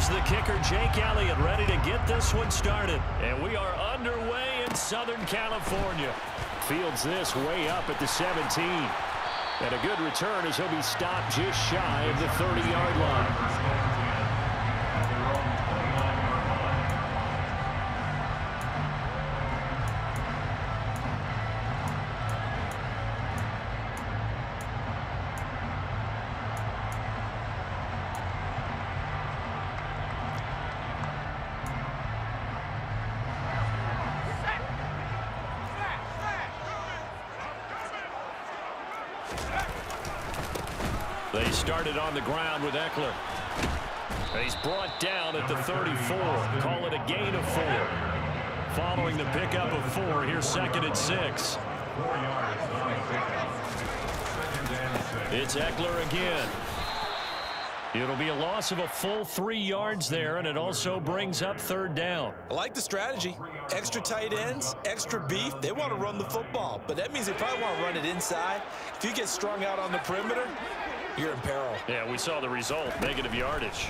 Here's the kicker, Jake Elliott, ready to get this one started. And we are underway in Southern California. Fields this way up at the 17. And a good return as he'll be stopped just shy of the 30-yard line. They started on the ground with Eckler. He's brought down at the 34. Call it a gain of 4. Following the pickup of 4, here's 2nd and 6. It's Eckler again. It'll be a loss of a full 3 yards there, and it also brings up 3rd down. I like the strategy. Extra tight ends, extra beef. They want to run the football, but that means they probably want to run it inside. If you get strung out on the perimeter, you're in peril. Yeah, we saw the result. Negative yardage.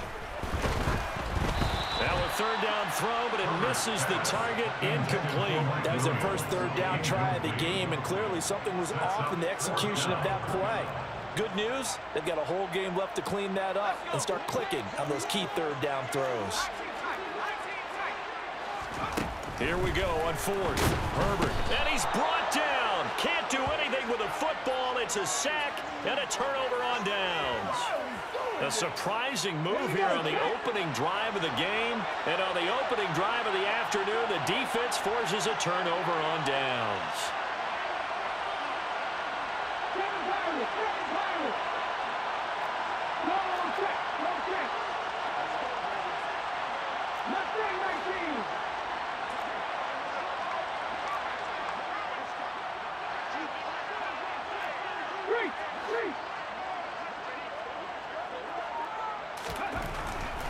Now a 3rd down throw, but it misses the target. Incomplete. That was their first 3rd down try of the game, and clearly something was off in the execution of that play. Good news, they've got a whole game left to clean that up and start clicking on those key 3rd down throws. Here we go on 4th. Herbert, and he's brought down. Can't do anything with a football. It's a sack and a turnover on downs. A surprising move here on the opening drive of the game. And on the opening drive of the afternoon, the defense forces a turnover on downs.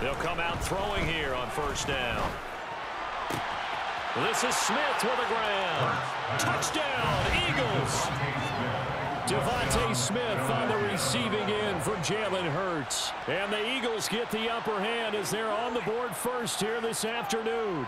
They'll come out throwing here on 1st down. This is Smith with the ground. Touchdown, Eagles. Devontae Smith on the receiving end for Jalen Hurts. And the Eagles get the upper hand as they're on the board first here this afternoon.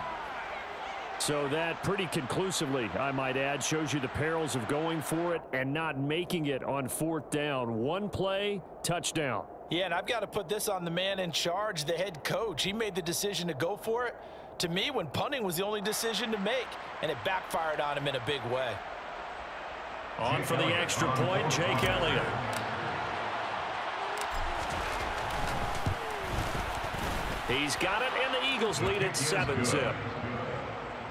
So that pretty conclusively, I might add, shows you the perils of going for it and not making it on 4th down. One play, touchdown. Yeah, and I've got to put this on the man in charge, the head coach. He made the decision to go for it. To me, when punting was the only decision to make, and it backfired on him in a big way. On for the extra point, Jake Elliott. He's got it, and the Eagles lead at 7-zip.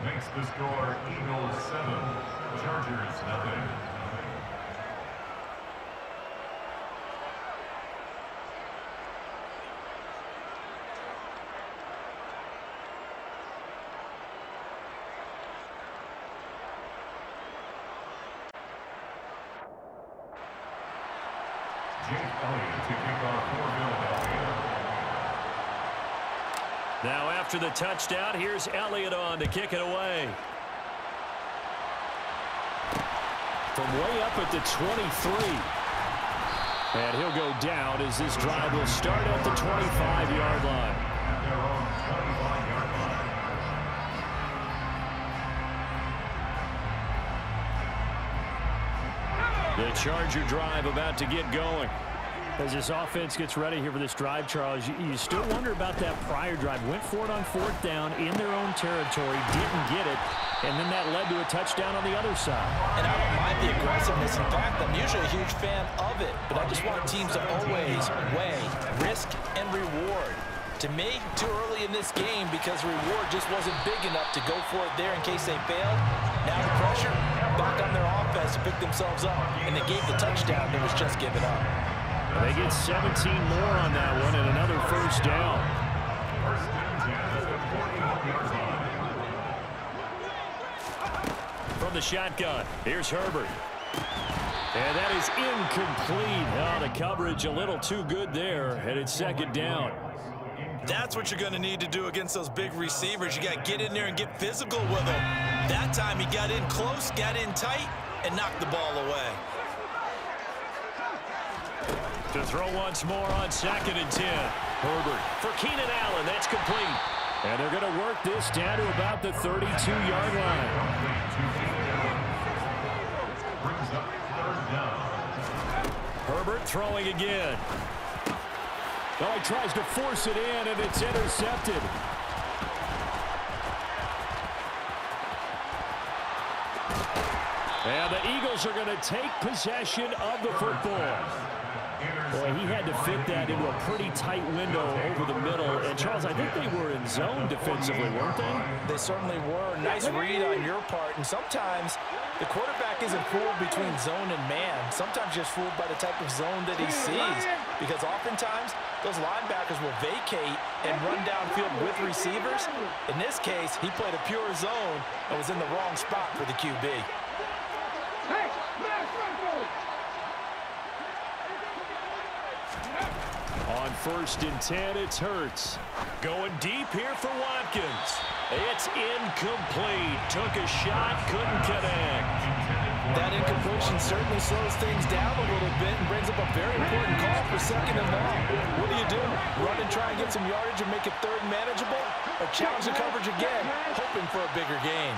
Makes the score Eagles 7, Chargers 0. Jake Elliott to kick off for Philadelphia. Now after the touchdown, here's Elliott on to kick it away. From way up at the 23. And he'll go down as this drive will start at the 25-yard line. At their own 25-yard line. The Charger drive about to get going. As this offense gets ready here for this drive, Charles, you still wonder about that prior drive. Went for it on 4th down in their own territory, didn't get it, and then that led to a touchdown on the other side. And I don't mind the aggressiveness. In fact, I'm usually a huge fan of it, but I just want teams to always weigh risk and reward. To me, too early in this game because reward just wasn't big enough to go for it there in case they failed. Now the pressure back on their offense to pick themselves up, and they gave the touchdown that was just given up. They get 17 more on that one and another 1st down. First and 10 at the 41-yard line. From the shotgun, here's Herbert. And that is incomplete. Oh, the coverage a little too good there, and it's 2nd down. That's what you're going to need to do against those big receivers. You got to get in there and get physical with them. That time he got in close, got in tight, and knocked the ball away. To throw once more on 2nd and 10. Herbert for Keenan Allen. That's complete. And they're going to work this down to about the 32-yard line. Herbert throwing again. Oh, he tries to force it in, and it's intercepted. And the Eagles are going to take possession of the football. Boy, he had to fit that into a pretty tight window over the middle. And, Charles, I think they were in zone defensively, weren't they? They certainly were. Nice read on your part. And sometimes the quarterback isn't fooled between zone and man. Sometimes just fooled by the type of zone that he sees. Because oftentimes, those linebackers will vacate and run downfield with receivers. In this case, he played a pure zone and was in the wrong spot for the QB. On 1st and 10, it's Hurts. Going deep here for Watkins. It's incomplete. Took a shot, couldn't connect. That incompletion certainly slows things down a little bit and brings up a very important call for 2nd and long. What do? Run and try and get some yardage and make it 3rd manageable? Or challenge the coverage again, hoping for a bigger gain?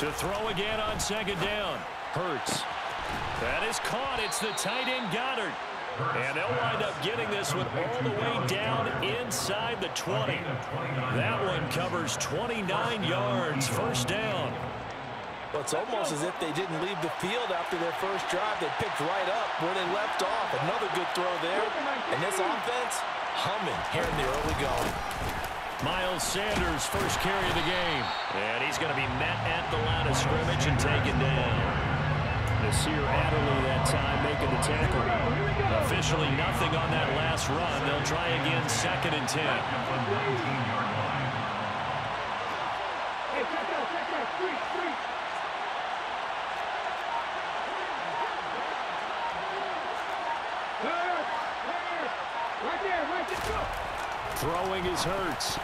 To throw again on 2nd down. Hurts. That is caught. It's the tight end Goddard. And they'll wind up getting this one all the way down inside the 20. That one covers 29 yards. 1st down. Well, it's almost as if they didn't leave the field after their first drive. They picked right up where they left off. Another good throw there. And this offense humming here in the early going. Miles Sanders, first carry of the game. And he's going to be met at the line of scrimmage and taken down. Nasir Adderley that time making the tackle. Officially nothing on that last run. They'll try again 2nd and 10. Throwing is Hurts.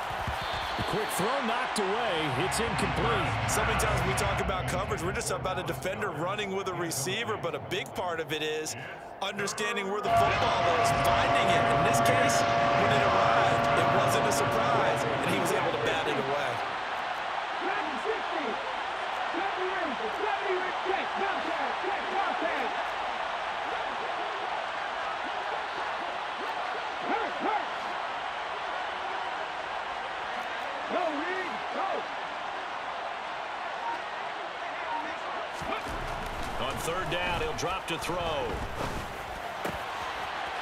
Quick throw knocked away. It's incomplete. So many times we talk about coverage, we're just about a defender running with a receiver, but a big part of it is understanding where the football is, finding it. In this case, when it arrived, it wasn't a surprise, and he was able to bat it away. On 3rd down, he'll drop to throw.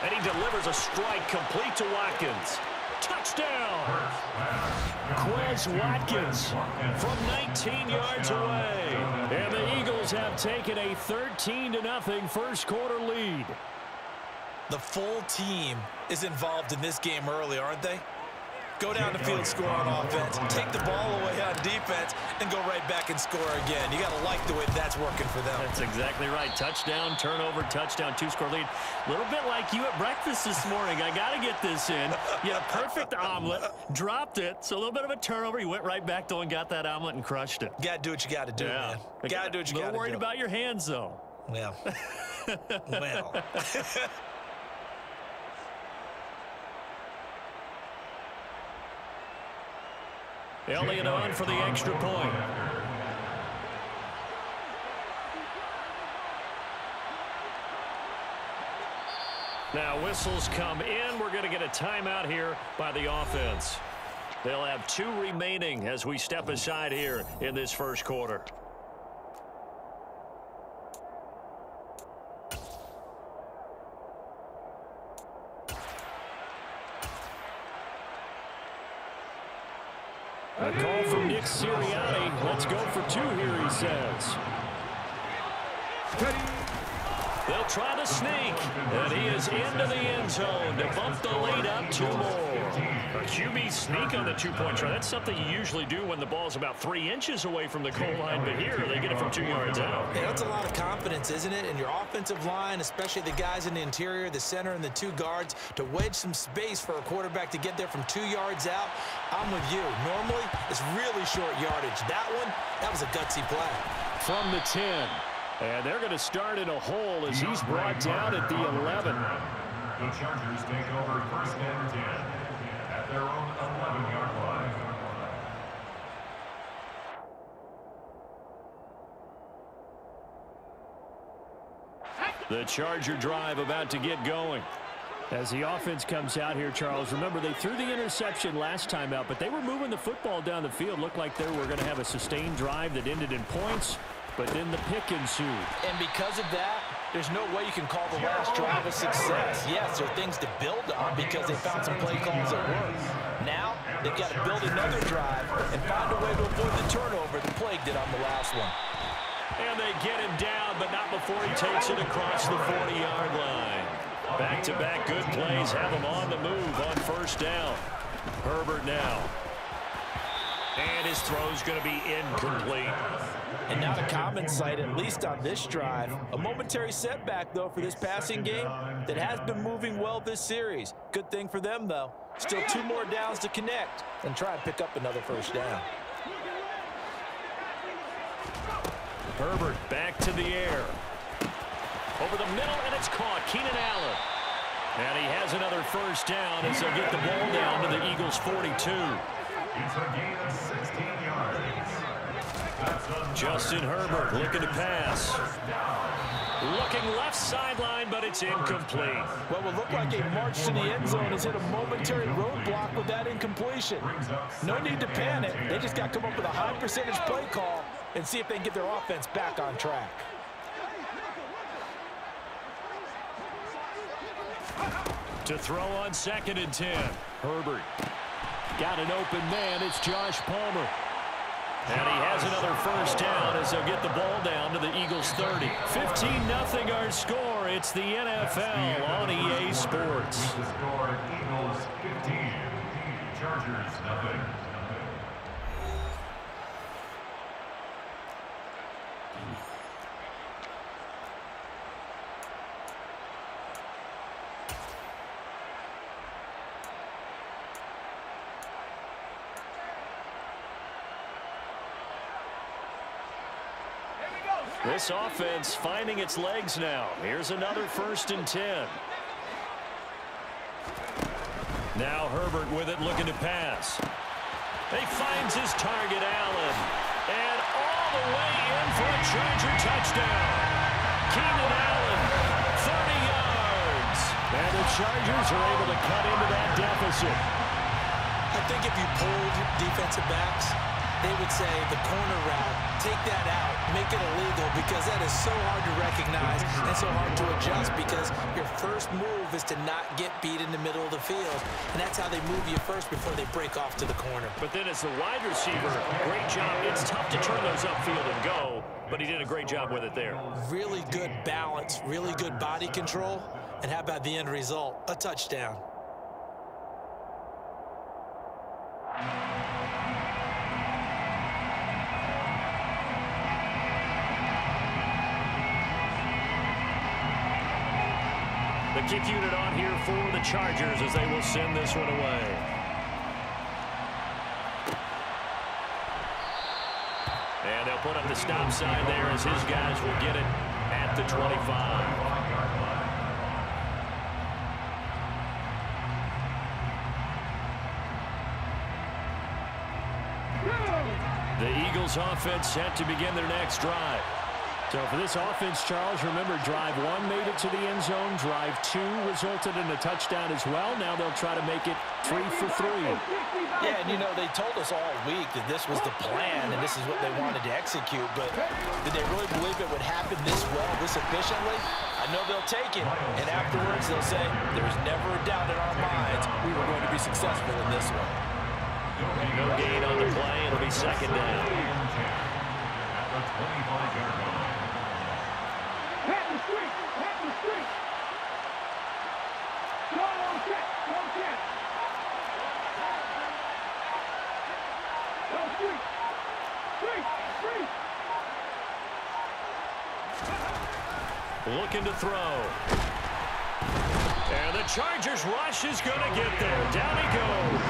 And he delivers a strike complete to Watkins. Touchdown! Quez Watkins from 19 yards away. And the Eagles have taken a 13-0 first quarter lead. The full team is involved in this game early, aren't they? Go down the field, score on offense, take the ball away on defense, and go right back and score again. You got to like the way that's working for them. That's exactly right. Touchdown, turnover, touchdown, 2-score lead. A little bit like you at breakfast this morning. I got to get this in. You had a perfect omelet, dropped it, so a little bit of a turnover. You went right back, though, and got that omelet and crushed it. Got to do what you got to do, man. Got to do what you got to do. A little worried about your hands, though. Well. Well. Elliott on for the extra point. Now whistles come in. We're going to get a timeout here by the offense. They'll have 2 remaining as we step aside here in this first quarter. A call from Nick Sirianni. Let's go for 2 here, he says. They'll try to sneak, and he is into the end zone to bump the lead up 2 more. A QB sneak on the two-point try. That's something you usually do when the ball's about 3 inches away from the goal line, but here they get it from 2 yards out. Yeah, that's a lot of confidence, isn't it? And your offensive line, especially the guys in the interior, the center, and the 2 guards, to wedge some space for a quarterback to get there from 2 yards out. I'm with you. Normally, it's really short yardage. That was a gutsy play. From the 10. And they're going to start in a hole as he's brought down at the 11. The Chargers take over 1st and 10 at their own 11-yard line. The Charger drive about to get going. As the offense comes out here, Charles, remember they threw the interception last time out, but they were moving the football down the field. Looked like they were going to have a sustained drive that ended in points. But then the pick ensued. And because of that, there's no way you can call the last drive a success. Yes, there are things to build on because they found some play calls that work. Now, they've got to build another drive and find a way to avoid the turnover the plague did on the last one. And they get him down, but not before he takes it across the 40-yard line. Back-to-back good plays have him on the move on 1st down. Herbert now. And his throw's going to be incomplete. And not a common sight, at least on this drive. A momentary setback, though, for this passing game that has been moving well this series. Good thing for them, though. Still 2 more downs to connect and try and pick up another 1st down. Herbert back to the air. Over the middle, and it's caught. Keenan Allen. And he has another 1st down as they'll get the ball down to the Eagles' 42. It's a gain of 16 yards. Justin Herbert looking to pass. Looking left sideline, but it's incomplete. What will look like a march to the end zone has hit a momentary roadblock with that incompletion. No need to panic. They just got to come up with a high percentage play call and see if they can get their offense back on track. To throw on 2nd and 10. Herbert got an open man. It's Josh Palmer. And he has another 1st down as they'll get the ball down to the Eagles' 30. 15-0 our score. It's the NFL on EA Sports. The score, Eagles 15, Chargers nothing. This offense finding its legs now. Here's another 1st and 10. Now Herbert with it, looking to pass. He finds his target, Allen. And all the way in for a Charger touchdown. Keenan Allen, 30 yards. And the Chargers are able to cut into that deficit. I think if you polled defensive backs, they would say the corner route, take that out, make it illegal, because that is so hard to recognize and so hard to adjust, because your first move is to not get beat in the middle of the field, and that's how they move you first before they break off to the corner. But then as the wide receiver, great job. It's tough to turn those upfield and go, but he did a great job with it there. Really good balance, really good body control, and how about the end result? A touchdown. The kick unit on here for the Chargers as they will send this one away. And they'll put up the stop sign there as his guys will get it at the 25. The Eagles offense set to begin their next drive. So for this offense, Charles, remember, drive 1 made it to the end zone. Drive 2 resulted in a touchdown as well. Now they'll try to make it 3 for 3. Yeah, and you know, they told us all week that this was the plan and this is what they wanted to execute, but did they really believe it would happen this well, this efficiently? I know they'll take it, and afterwards they'll say, there was never a doubt in our minds we were going to be successful in this one. No gain on the play. It'll be 2nd down. At the 25-yard line. looking to throw. And the Chargers rush is going to get there. Down he goes.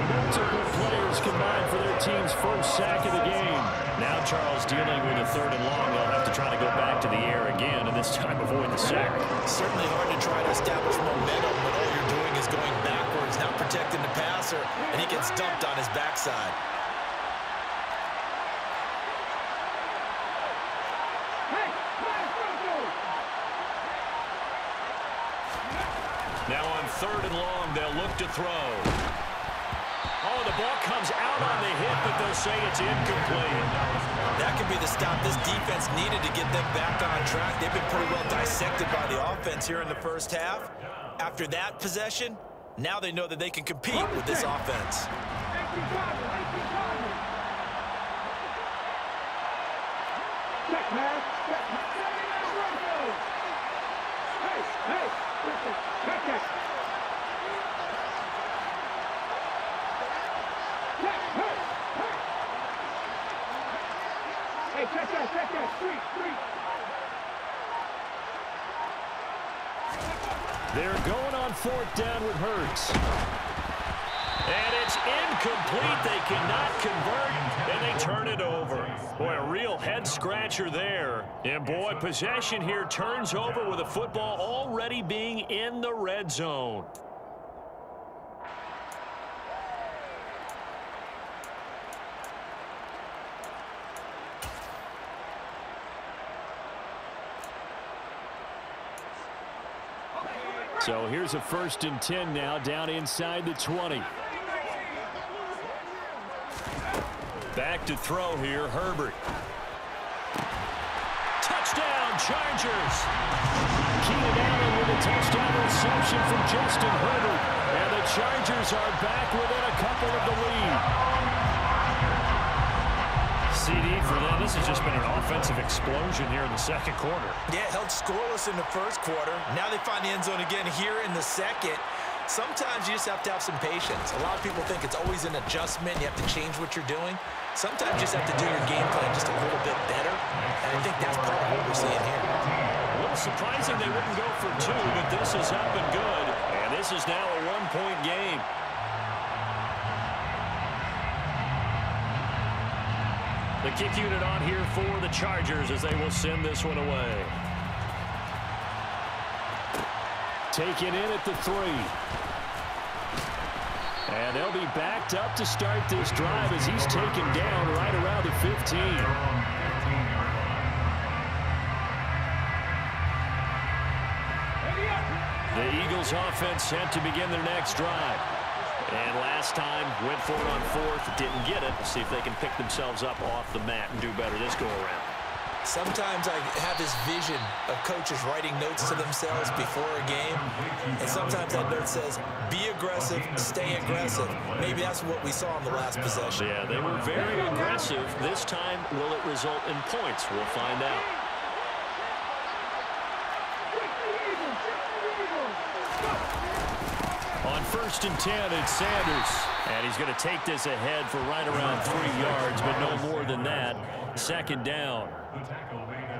Multiple players combined for their team's first sack of the game. Now Charles dealing with a 3rd and long. They'll have to try to go back to the air again, and this time avoid the sack. Certainly hard to try to establish momentum when all you're doing is going backwards, not protecting the passer, and he gets dumped on his backside. Now on 3rd and long, they'll look to throw. Oh, the ball comes out on the hit, but they'll say it's incomplete. That could be the stop this defense needed to get them back on track. They've been pretty well dissected by the offense here in the first half. After that possession, now they know that they can compete with this offense. They're going on 4th down with Hurts. And it's incomplete. They cannot convert, and they turn it over. Boy, a real head-scratcher there. And, boy, possession here turns over with the football already being in the red zone. So here's a 1st and 10 now, down inside the 20. Back to throw here, Herbert. Touchdown, Chargers. Keenan Allen with a touchdown reception from Justin Herbert. And the Chargers are back within a couple of the lead. CD for them. This has just been an offensive explosion here in the 2nd quarter. Yeah, held scoreless in the 1st quarter. Now they find the end zone again here in the 2nd. Sometimes you just have to have some patience. A lot of people think it's always an adjustment. You have to change what you're doing. Sometimes you just have to do your game plan just a little bit better. And I think that's part of what we're seeing here. A little surprising they wouldn't go for 2, but this is up and good. And this is now a 1-point game. The kick unit on here for the Chargers as they will send this one away. Taken in at the 3. And they'll be backed up to start this drive as he's taken down right around the 15. The Eagles offense set to begin their next drive. And last time, went for it on 4th, didn't get it. See if they can pick themselves up off the mat and do better this go-around. Sometimes I have this vision of coaches writing notes to themselves before a game, and sometimes that note says, be aggressive, stay aggressive. Maybe that's what we saw in the last possession. Yeah, they were very aggressive. This time, will it result in points? We'll find out. On 1st and 10, it's Sanders. And he's going to take this ahead for right around 3 yards, but no more than that. 2nd down.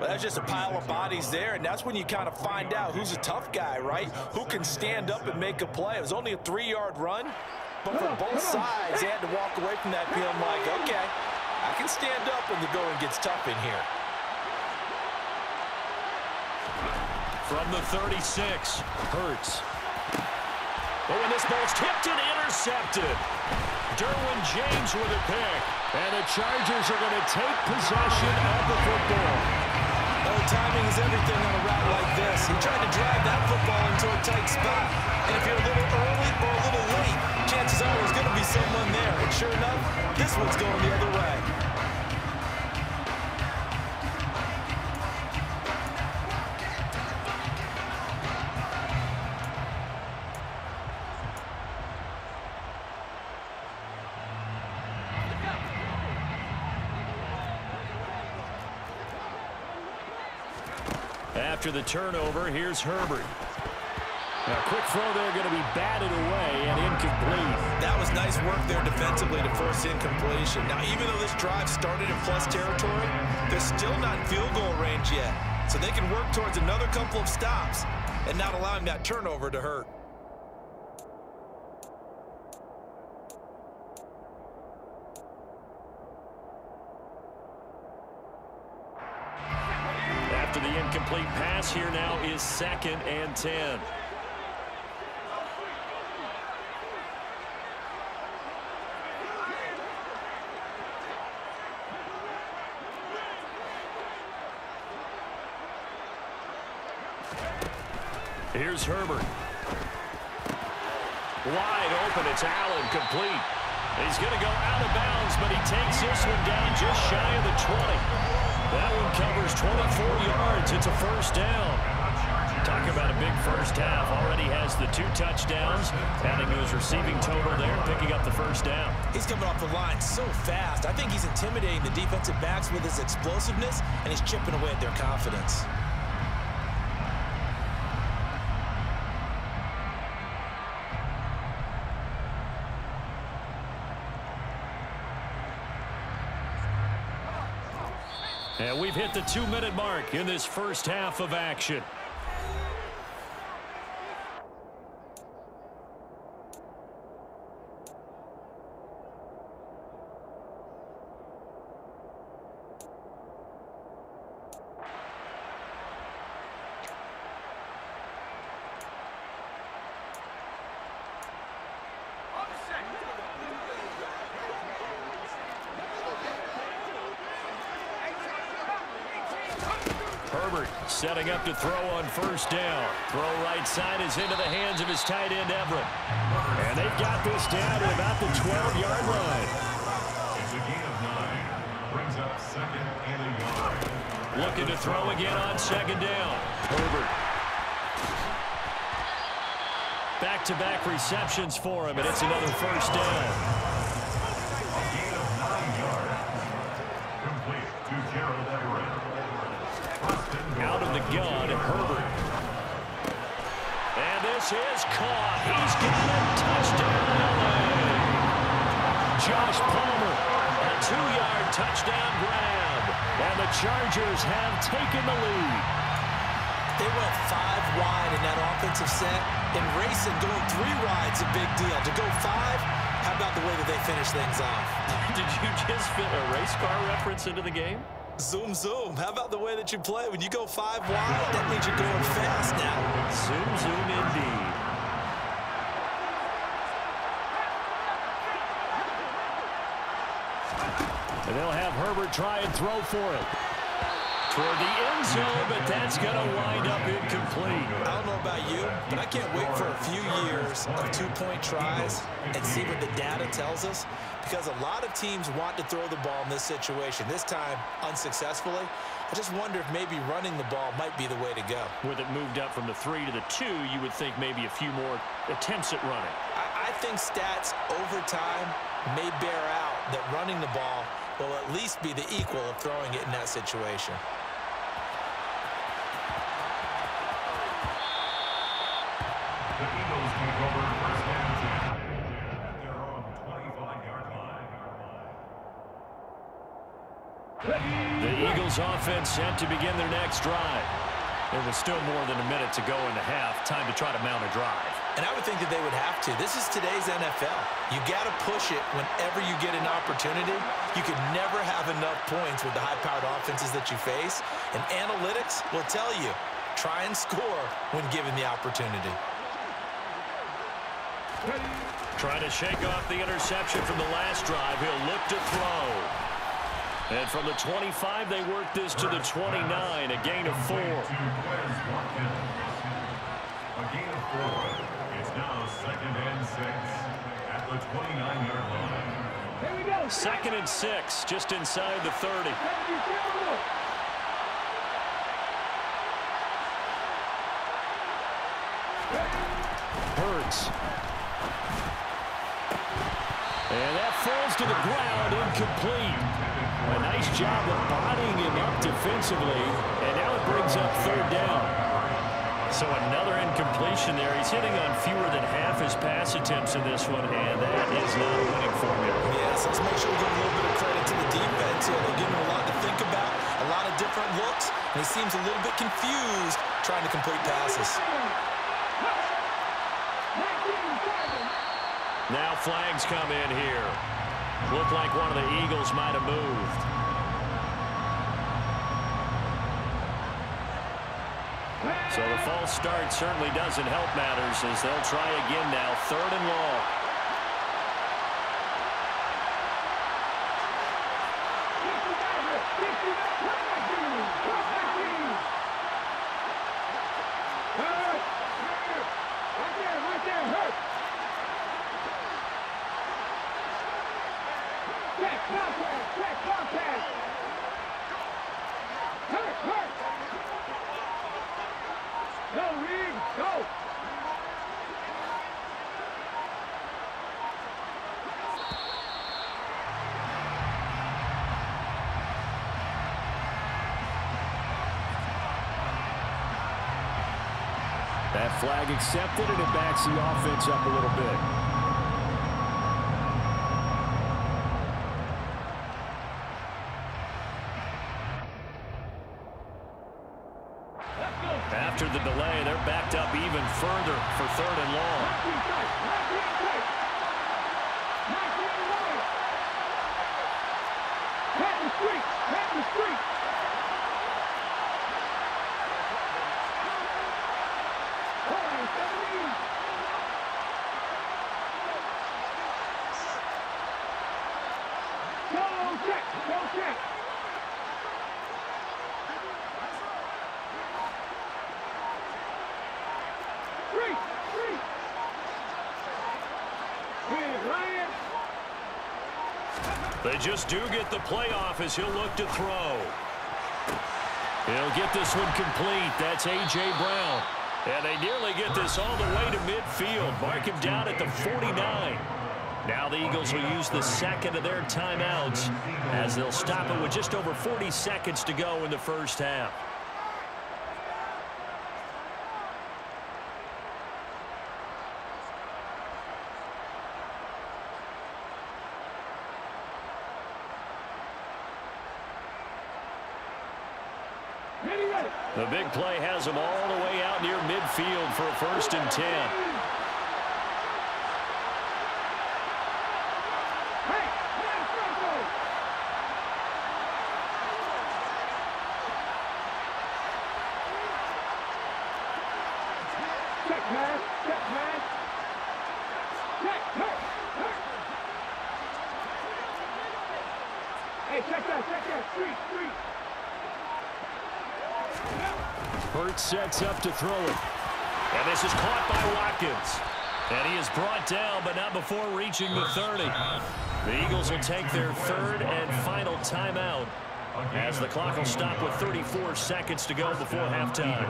Well, that's just a pile of bodies there, and that's when you kind of find out who's a tough guy, right? Who can stand up and make a play. It was only a 3-yard run, but for both sides, they had to walk away from that feeling like, okay, I can stand up when the going gets tough in here. From the 36, Hurts. Oh, and this ball's tipped and intercepted. Derwin James with a pick. And the Chargers are going to take possession of the football. Oh, timing is everything on a route like this. He tried to drive that football into a tight spot. And if you're a little early or a little late, chances are there's going to be someone there. And sure enough, this one's going the other way. After the turnover, here's Herbert. Now, quick throw there going to be batted away and incomplete. That was nice work there defensively to force incompletion. Now, even though this drive started in plus territory, they're still not in field goal range yet. so they can work towards another couple of stops and not allowing that turnover to hurt. After the incomplete pass, here now is 2nd and 10. Here's Herbert. Wide open. It's Allen, complete. He's going to go out of bounds, but he takes this one down just shy of the 20. That one covers 24 yards. It's a first down. Talk about a big first half. Already has the 2 touchdowns, adding to his receiving total there, picking up the first down. He's coming off the line so fast. I think he's intimidating the defensive backs with his explosiveness, and he's chipping away at their confidence. And we've hit the 2-minute mark in this first half of action. Herbert setting up to throw on first down. Throw right side is into the hands of his tight end, Everett. And they've got this down to about the 12-yard line. It's a gain of 9. Brings up 2nd and a yard. Looking to throw again on 2nd down. Herbert. Back-to-back receptions for him, and it's another first down. A gain of 9 yards. Complete to Gerald Everett. Out of the gun, Herbert. And this is caught. He's got a touchdown, LA. Josh Palmer, a 2-yard touchdown grab. And the Chargers have taken the lead. They went 5 wide in that offensive set. In racing, going 3 wide's a big deal. To go 5, how about the way that they finish things off? Did you just fit a race car reference into the game? Zoom, zoom. How about the way that you play? When you go 5 wide, that means you're going fast now. Zoom, zoom indeed. And they'll have Herbert try and throw for it. Toward the end zone, but that's going to wind up incomplete. I don't know about you, but I can't wait for a few years of 2-point tries and see what the data tells us, because a lot of teams want to throw the ball in this situation. This time, unsuccessfully. I just wonder if maybe running the ball might be the way to go. With it moved up from the 3 to the 2, you would think maybe a few more attempts at running. I think stats over time may bear out that running the ball will at least be the equal of throwing it in that situation. The Eagles take over first and 10 at their own 25-yard line. The Eagles offense set to begin their next drive. There was still more than a minute to go in the half. Time to try to mount a drive. And I would think that they would have to. This is today's NFL. You got to push it whenever you get an opportunity. You could never have enough points with the high-powered offenses that you face. And analytics will tell you, try and score when given the opportunity. Trying to shake off the interception from the last drive. He'll look to throw. And from the 25, they work this to the 29, a gain of 4. A gain of 4. It's now 2nd and 6 at the 29-yard line. Here we go. 2nd and 6, just inside the 30. Hurts. And that falls to the ground, incomplete. A nice job of bodying him up defensively, and now it brings up 3rd down. So another incompletion there. He's hitting on fewer than half his pass attempts in this one, and that is not a winning formula. Yes, let's make sure we give a little bit of credit to the defense here. They're giving him a lot to think about, a lot of different looks. and he seems a little bit confused trying to complete passes. Now flags come in here. Looked like one of the Eagles might have moved. So the false start certainly doesn't help matters as they'll try again now. 3rd and long. That flag accepted, and it backs the offense up a little bit. After the delay, they're backed up even further for 3rd and long. They just do get the playoff as he'll look to throw. He'll get this one complete. That's A.J. Brown. And they nearly get this all the way to midfield. Mark him down at the 49. Now the Eagles will use the second of their timeouts as they'll stop it with just over 40 seconds to go in the first half. The big play has them all the way out near midfield for a 1st and 10. Hurts sets up to throw it. And this is caught by Watkins. And he is brought down, but not before reaching the 30. The Eagles will take their 3rd and final timeout as the clock will stop with 34 seconds to go before halftime.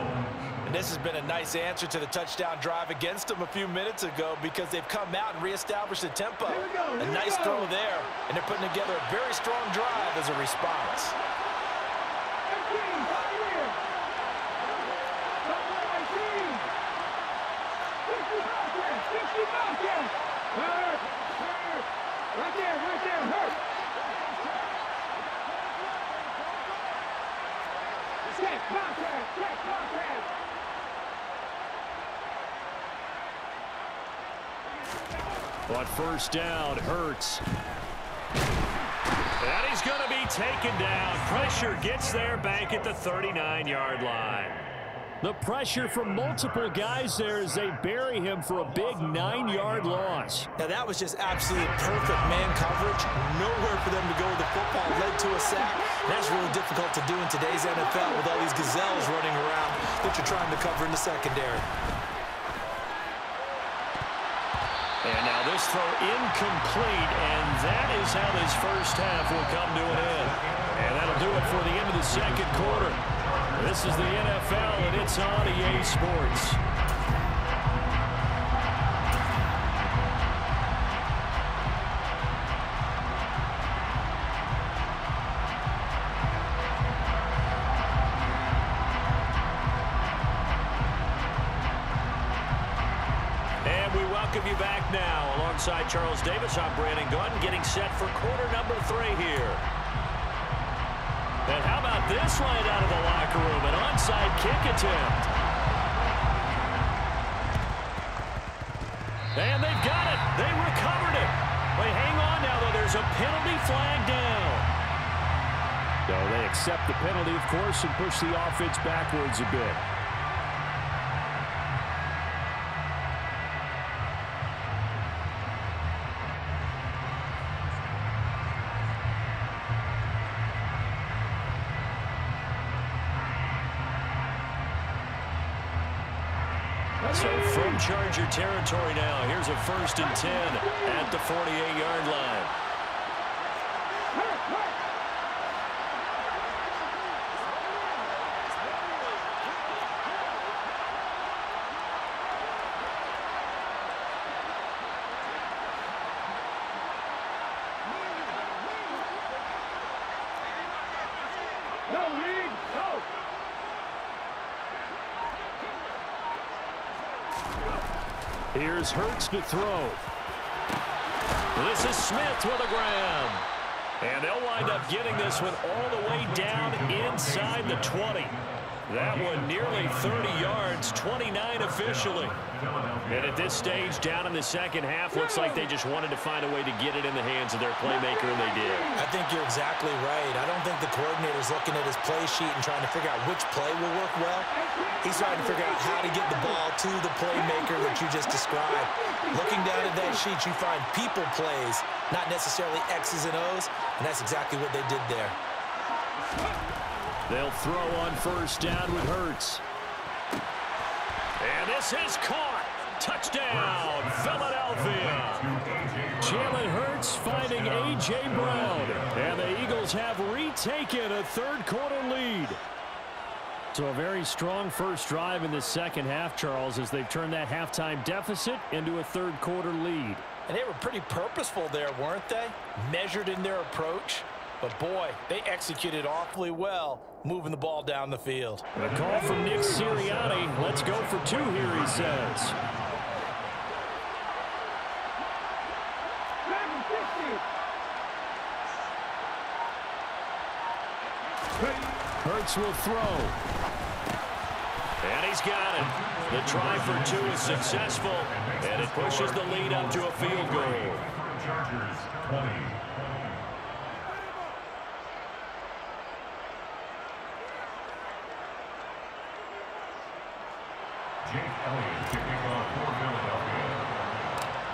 And this has been a nice answer to the touchdown drive against them a few minutes ago because they've come out and reestablished the tempo. A nice throw there, and they're putting together a very strong drive as a response. On 1st down, Hurts. And he's going to be taken down. Pressure gets there back at the 39-yard line. The pressure from multiple guys there as they bury him for a big 9-yard loss. Now that was just absolute perfect man coverage. Nowhere for them to go with the football. Led to a sack. That's really difficult to do in today's NFL with all these gazelles running around that you're trying to cover in the secondary. And now this throw incomplete, and that is how this first half will come to an end. And that'll do it for the end of the second quarter. This is the NFL, and it's on EA Sports. And we welcome you back now. Alongside Charles Davis, I'm Brandon Gunn, getting set for quarter number 3 here. And how about this line out of the locker room? kick attempt. And they've got it. They recovered it. Wait, hang on now, though. There's a penalty flag down. So they accept the penalty, of course, and push the offense backwards a bit. So from Charger territory now, here's a 1st and 10 at the 48-yard line. Here's Hurts to throw. This is Smith with a grab. And they'll wind up getting this one all the way down inside the 20. That one nearly 30 yards, 29 officially. And at this stage, down in the second half, looks like they just wanted to find a way to get it in the hands of their playmaker, and they did. I think you're exactly right. I don't think the coordinator's looking at his play sheet and trying to figure out which play will work well. He's trying to figure out how to get the ball to the playmaker that you just described. Looking down at that sheet, you find people plays, not necessarily X's and O's, and that's exactly what they did there. They'll throw on 1st down with Hurts. And this is caught. Touchdown, Philadelphia. Jalen Hurts finding A.J. Brown. And the Eagles have retaken a 3rd-quarter lead. So a very strong first drive in the second half, Charles, as they've turned that halftime deficit into a 3rd-quarter lead. And they were pretty purposeful there, weren't they? Measured in their approach. But, boy, they executed awfully well, moving the ball down the field. A call from Nick Sirianni. Let's go for 2 here, he says. Hurts will throw. And he's got it. The try for 2 is successful, and it pushes the lead up to a field goal. Chargers 20.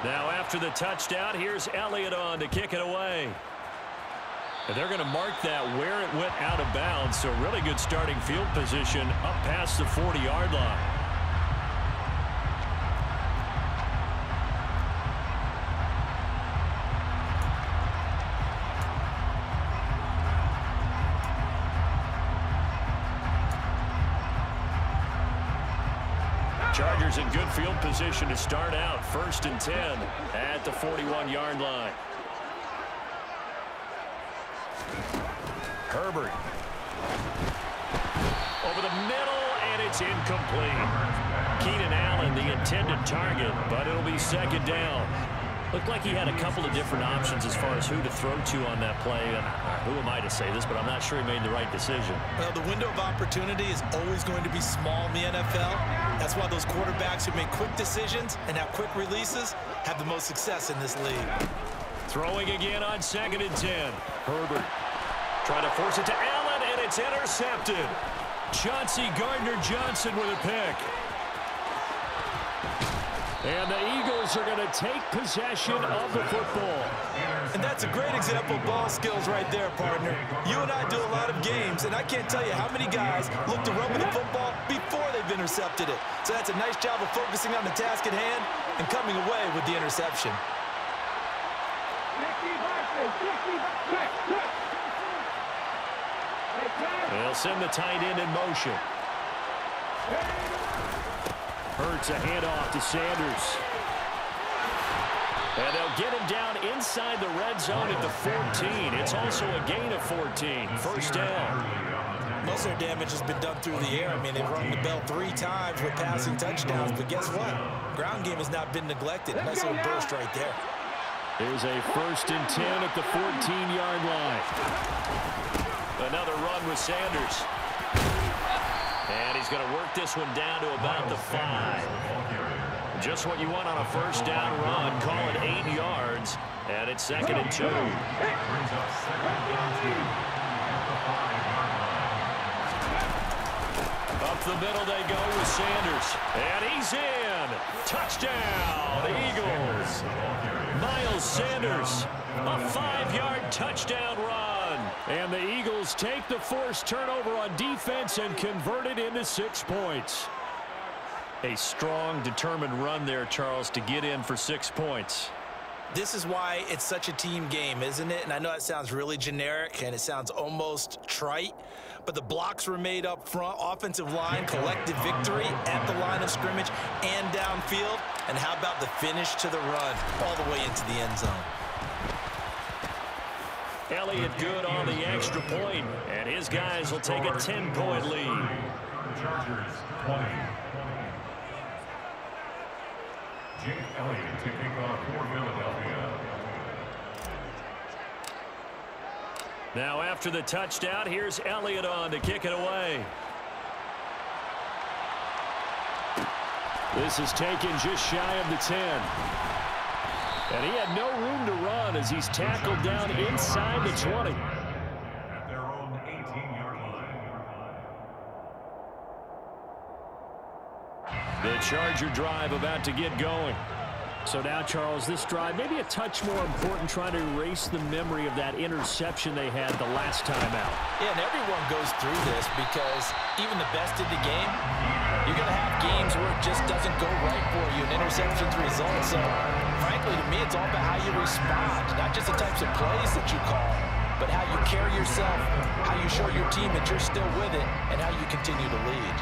Now after the touchdown, here's Elliott on to kick it away. And they're going to mark that where it went out of bounds, so really good starting field position up past the 40-yard line. Chargers in good field position to start out. 1st and 10 at the 41-yard line. Herbert. Over the middle, and it's incomplete. Keenan Allen, the intended target, but it'll be 2nd down. Looked like he had a couple of different options as far as who to throw to on that play. And who am I to say this, but I'm not sure he made the right decision. Well, the window of opportunity is always going to be small in the NFL. That's why those quarterbacks who make quick decisions and have quick releases have the most success in this league. Throwing again on 2nd and 10. Herbert trying to force it to Allen, and it's intercepted. Chauncey Gardner-Johnson with a pick. And the Eagles are going to take possession of the football. And that's a great example of ball skills right there, partner. You and I do a lot of games, and I can't tell you how many guys look to run with the football before they've intercepted it. So that's a nice job of focusing on the task at hand and coming away with the interception. They'll send the tight end in motion. Hurts a handoff to Sanders. And they'll get him down inside the red zone at the 14. It's also a gain of 14. 1st down. Most of their damage has been done through the air. I mean, they've rung the bell 3 times with passing touchdowns. But guess what? Ground game has not been neglected. Nice little burst right there. Here's a 1st and 10 at the 14-yard line. Another run with Sanders. And he's going to work this one down to about the 5. Just what you want on a first down run. Call it 8 yards, and it's 2nd and 2. Brings up 2nd and 2 at the 5-yard line. Up the middle they go with Sanders. And he's in. Touchdown, Eagles. Miles Sanders, a 5-yard touchdown run. And the Eagles take the forced turnover on defense and convert it into 6 points. A strong, determined run there, Charles, to get in for 6 points. This is why it's such a team game, isn't it? And I know it sounds really generic and it sounds almost trite, but the blocks were made up front, offensive line, collective victory at the line of scrimmage and downfield. And how about the finish to the run all the way into the end zone? Elliott good on the extra point, and his guys will take a 10-point lead. Chargers 20. Jake Elliott to kick off for Philadelphia. Now after the touchdown, here's Elliott on to kick it away. This is taken just shy of the 10. And he had no room to run as he's tackled down inside the 20. At their own 18-yard line. The Charger drive about to get going. So now, Charles, this drive maybe a touch more important, trying to erase the memory of that interception they had the last time out. Yeah, and everyone goes through this because even the best in the game, you're going to have games where it just doesn't go right for you, and interceptions result. So, frankly, to me, it's all about how you respond, not just the types of plays that you call, but how you carry yourself, how you show your team that you're still with it, and how you continue to lead.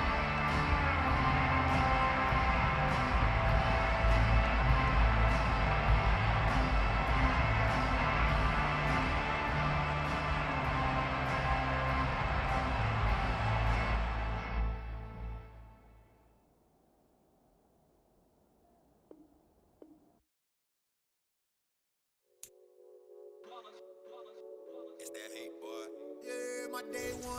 It's that hate, boy. Yeah, my day one.